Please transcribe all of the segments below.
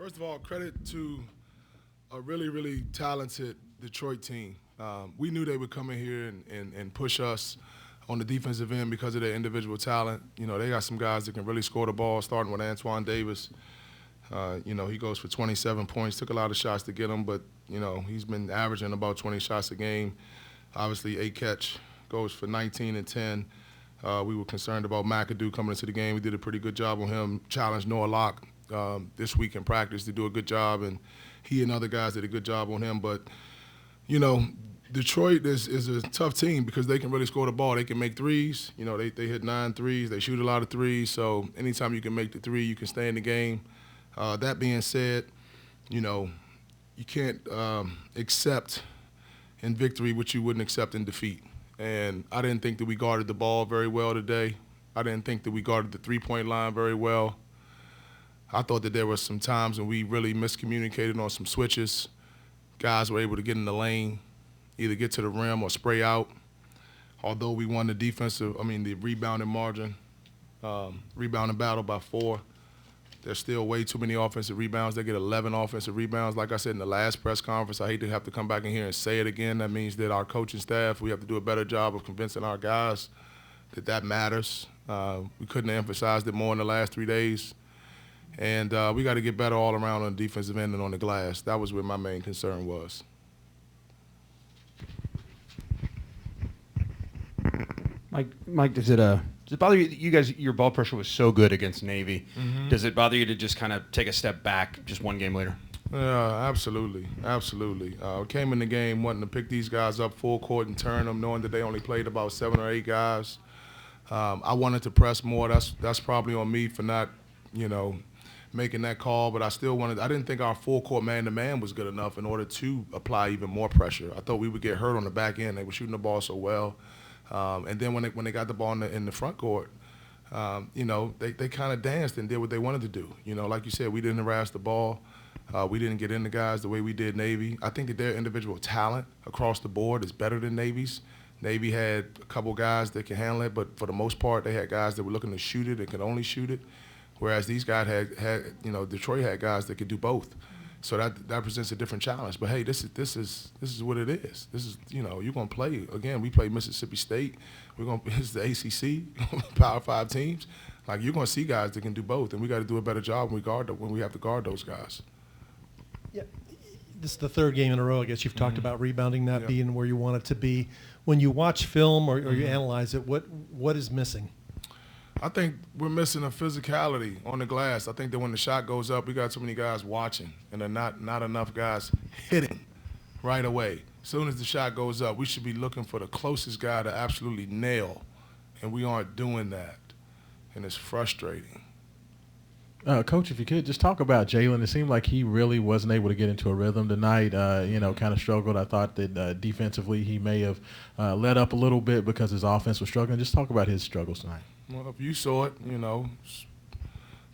First of all, credit to a really, really talented Detroit team. We knew they would come in here and push us on the defensive end because of their individual talent. You know, they got some guys that can really score the ball, starting with Antoine Davis. He goes for 27 points, took a lot of shots to get him, but, he's been averaging about 20 shots a game. Obviously, 8 catch, goes for 19 and 10. We were concerned about McAdoo coming into the game. We did a pretty good job on him, challenged Noah Locke this week in practice to do a good job, and he and other guys did a good job on him. But, Detroit is a tough team because they can really score the ball. They can make threes. They hit 9 threes. They shoot a lot of threes. So anytime you can make the three, you can stay in the game. That being said, you can't accept in victory what you wouldn't accept in defeat. And I didn't think that we guarded the ball very well today. I didn't think that we guarded the three-point line very well. I thought that there were some times when we really miscommunicated on some switches. Guys were able to get in the lane, either get to the rim or spray out. Although we won the rebounding margin, rebounding battle by 4. There's still way too many offensive rebounds. They get 11 offensive rebounds. Like I said in the last press conference, I hate to have to come back in here and say it again. That means that our coaching staff, we have to do a better job of convincing our guys that matters. We couldn't have emphasized it more in the last 3 days. And we got to get better all around on the defensive end and on the glass. That was where my main concern was. Mike, does it bother you? You guys, your ball pressure was so good against Navy. Mm-hmm. Does it bother you to just kind of take a step back just one game later? Yeah, absolutely. Came in the game wanting to pick these guys up full court and turn them, knowing that they only played about 7 or 8 guys. I wanted to press more. That's probably on me for not, making that call. But I didn't think our full court man-to-man was good enough in order to apply even more pressure. I thought we would get hurt on the back end. They were shooting the ball so well. And then when they got the ball in the front court, they kind of danced and did what they wanted to do. Like you said, we didn't harass the ball. We didn't get into guys the way we did Navy. I think that their individual talent across the board is better than Navy's. Navy had a couple guys that can handle it, but for the most part, they had guys that were looking to shoot it and could only shoot it, whereas these guys had Detroit had guys that could do both. So that presents a different challenge. But hey, this is what it is. This is you're gonna play again. We play Mississippi State. It's the ACC, Power 5 teams. Like you're gonna see guys that can do both, and we got to do a better job when we have to guard those guys. Yeah, this is the 3rd game in a row. I guess you've talked about rebounding not being where you want it to be. When you watch film or you analyze it, what is missing? I think we're missing a physicality on the glass. I think that when the shot goes up, we got too many guys watching, and there are not enough guys hitting right away. As soon as the shot goes up, we should be looking for the closest guy to absolutely nail, and we aren't doing that, and it's frustrating. Coach, if you could, just talk about Jalen. It seemed like he really wasn't able to get into a rhythm tonight, kind of struggled. I thought that defensively he may have let up a little bit because his offense was struggling. Just talk about his struggles tonight. Well, if you saw it, I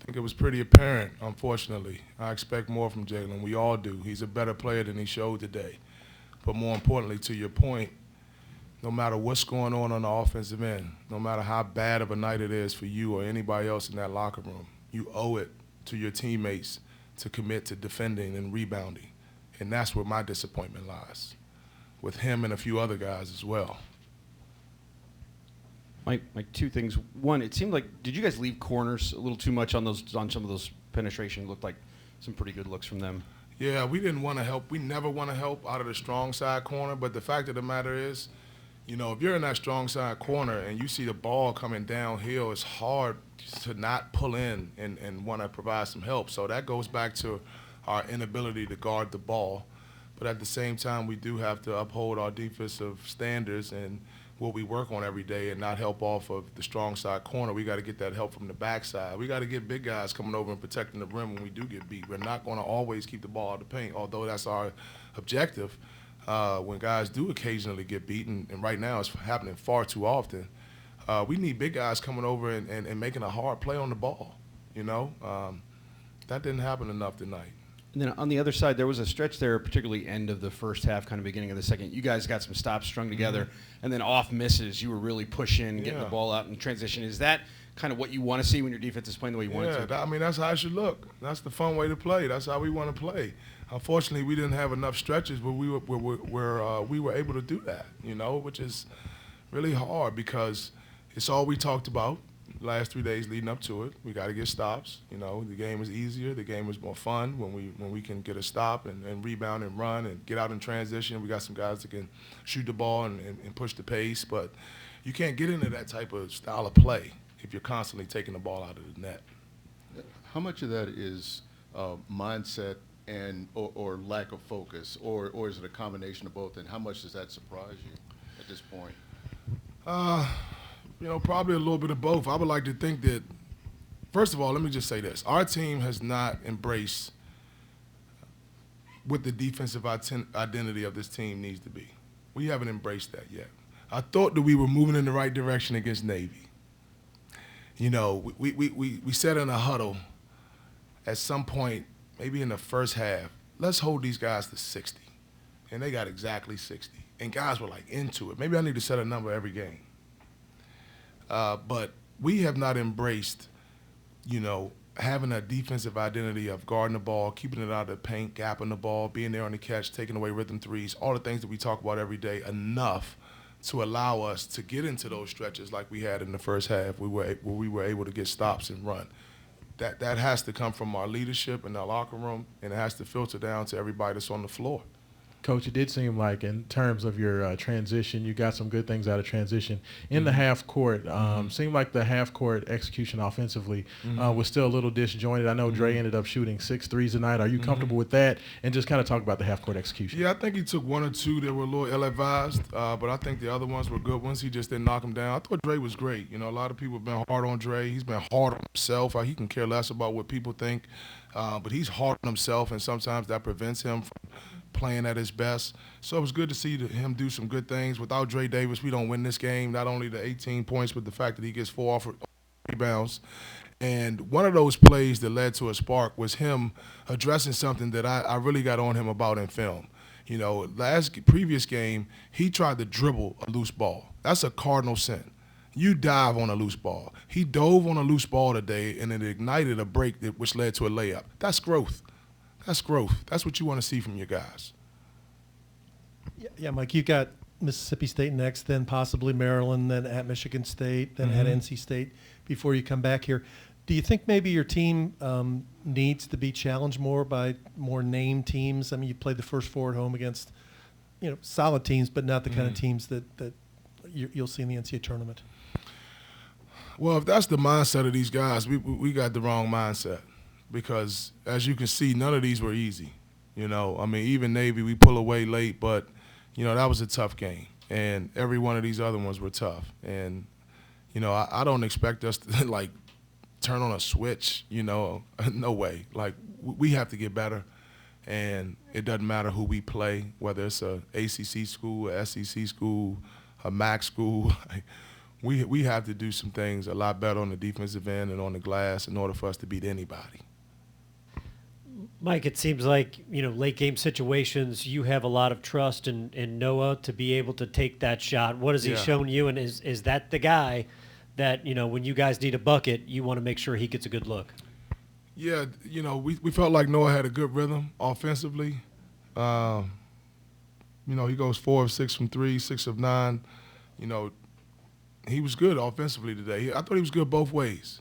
think it was pretty apparent, unfortunately. I expect more from Jalen. We all do. He's a better player than he showed today. But more importantly, to your point, no matter what's going on the offensive end, no matter how bad of a night it is for you or anybody else in that locker room, you owe it to your teammates to commit to defending and rebounding. And that's where my disappointment lies, with him and a few other guys as well. Mike, 2 things. One, it seemed like, did you guys leave corners a little too much on some of those penetration? Looked like some pretty good looks from them. Yeah, we didn't want to help. We never want to help out of the strong side corner, but the fact of the matter is, if you're in that strong side corner and you see the ball coming downhill, it's hard to not pull in and want to provide some help. So that goes back to our inability to guard the ball. But at the same time, we do have to uphold our defensive standards and what we work on every day and not help off of the strong side corner. We got to get that help from the backside. We got to get big guys coming over and protecting the rim when we do get beat. We're not going to always keep the ball out of the paint, although that's our objective. When guys do occasionally get beaten, and right now it's happening far too often, we need big guys coming over and making a hard play on the ball. That didn't happen enough tonight. And then on the other side, there was a stretch there, particularly end of the first half, kind of beginning of the second. You guys got some stops strung together, and then off misses, you were really pushing, getting the ball out in transition. Is that kind of what you want to see when your defense is playing the way you want it to? I mean, that's how it should look. That's the fun way to play. That's how we want to play. Unfortunately, we didn't have enough stretches where we were able to do that, which is really hard because it's all we talked about last 3 days leading up to it. We got to get stops. The game is easier. The game is more fun when we can get a stop and rebound and run and get out in transition. We got some guys that can shoot the ball and push the pace, but you can't get into that type of style of play if you're constantly taking the ball out of the net. How much of that is mindset and or lack of focus, or is it a combination of both? And how much does that surprise you at this point? Probably a little bit of both. I would like to think that, first of all, let me just say this. Our team has not embraced what the defensive identity of this team needs to be. We haven't embraced that yet. I thought that we were moving in the right direction against Navy. We said in a huddle at some point, maybe in the first half, let's hold these guys to 60. And they got exactly 60. And guys were like into it. Maybe I need to set a number every game. But we have not embraced, having a defensive identity of guarding the ball, keeping it out of the paint, gapping the ball, being there on the catch, taking away rhythm threes, all the things that we talk about every day enough to allow us to get into those stretches like we had in the first half where we were able to get stops and run. That has to come from our leadership in our locker room, and it has to filter down to everybody that's on the floor. Coach, it did seem like in terms of your transition, you got some good things out of transition. In the half court, seemed like the half court execution offensively was still a little disjointed. I know Dre ended up shooting 6 threes tonight. Are you comfortable with that? And just kind of talk about the half court execution. Yeah, I think he took 1 or 2 that were a little ill-advised, but I think the other ones were good ones. He just didn't knock them down. I thought Dre was great. A lot of people have been hard on Dre. He's been hard on himself. He can care less about what people think, but he's hard on himself, and sometimes that prevents him from playing at his best. So it was good to see him do some good things. Without Dre Davis, we don't win this game. Not only the 18 points, but the fact that he gets 4 off rebounds. And one of those plays that led to a spark was him addressing something that I really got on him about in film. Previous game, he tried to dribble a loose ball. That's a cardinal sin. You dive on a loose ball. He dove on a loose ball today, and it ignited a break which led to a layup. That's growth. That's growth. That's what you want to see from your guys. Yeah, Mike, you've got Mississippi State next, then possibly Maryland, then at Michigan State, then at NC State before you come back here. Do you think maybe your team needs to be challenged more by more named teams? I mean, you played the first 4 at home against, solid teams, but not the kind of teams that you'll see in the NCAA tournament. Well, if that's the mindset of these guys, we got the wrong mindset. Because, as you can see, none of these were easy. Even Navy, we pull away late, but, that was a tough game. And every one of these other ones were tough. And, I don't expect us to, turn on a switch, no way. We have to get better. And it doesn't matter who we play, whether it's a ACC school, a SEC school, a MAC school. We have to do some things a lot better on the defensive end and on the glass in order for us to beat anybody. Mike, it seems like, late game situations, you have a lot of trust in Noah to be able to take that shot. What has he shown you? And is that the guy that, when you guys need a bucket, you want to make sure he gets a good look? Yeah, we felt like Noah had a good rhythm offensively. He goes 4 of 6 from 3, 6 of 9. He was good offensively today. I thought he was good both ways.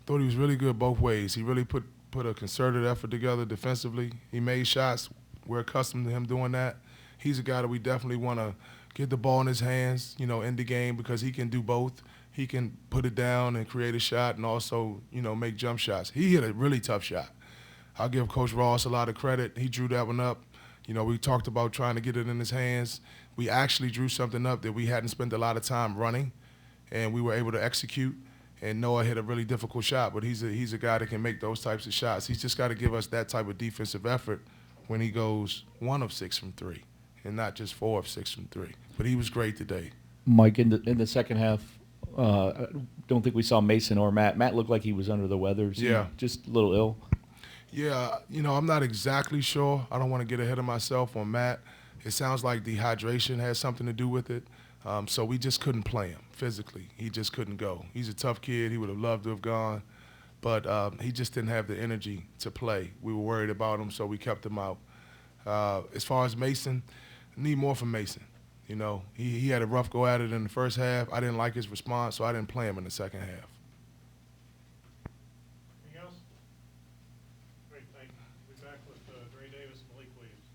I thought he was really good both ways. He really put a concerted effort together defensively. He made shots. We're accustomed to him doing that. He's a guy that we definitely want to get the ball in his hands, in the game because he can do both. He can put it down and create a shot and also, make jump shots. He hit a really tough shot. I'll give Coach Ross a lot of credit. He drew that one up. We talked about trying to get it in his hands. We actually drew something up that we hadn't spent a lot of time running, and we were able to execute. And Noah hit a really difficult shot, but he's a guy that can make those types of shots. He's just got to give us that type of defensive effort when he goes 1 of 6 from 3 and not just 4 of 6 from 3. But he was great today. Mike, in the second half, I don't think we saw Mason or Matt. Matt looked like he was under the weather. Just a little ill. Yeah, I'm not exactly sure. I don't want to get ahead of myself on Matt. It sounds like dehydration has something to do with it. So we just couldn't play him physically. He just couldn't go. He's a tough kid. He would have loved to have gone, but he just didn't have the energy to play. We were worried about him, so we kept him out. As far as Mason, I need more from Mason. You know, he had a rough go at it in the first half. I didn't like his response, so I didn't play him in the second half. Anything else? Great, thank you. We'll be back with Gray Davis and Malik Williams.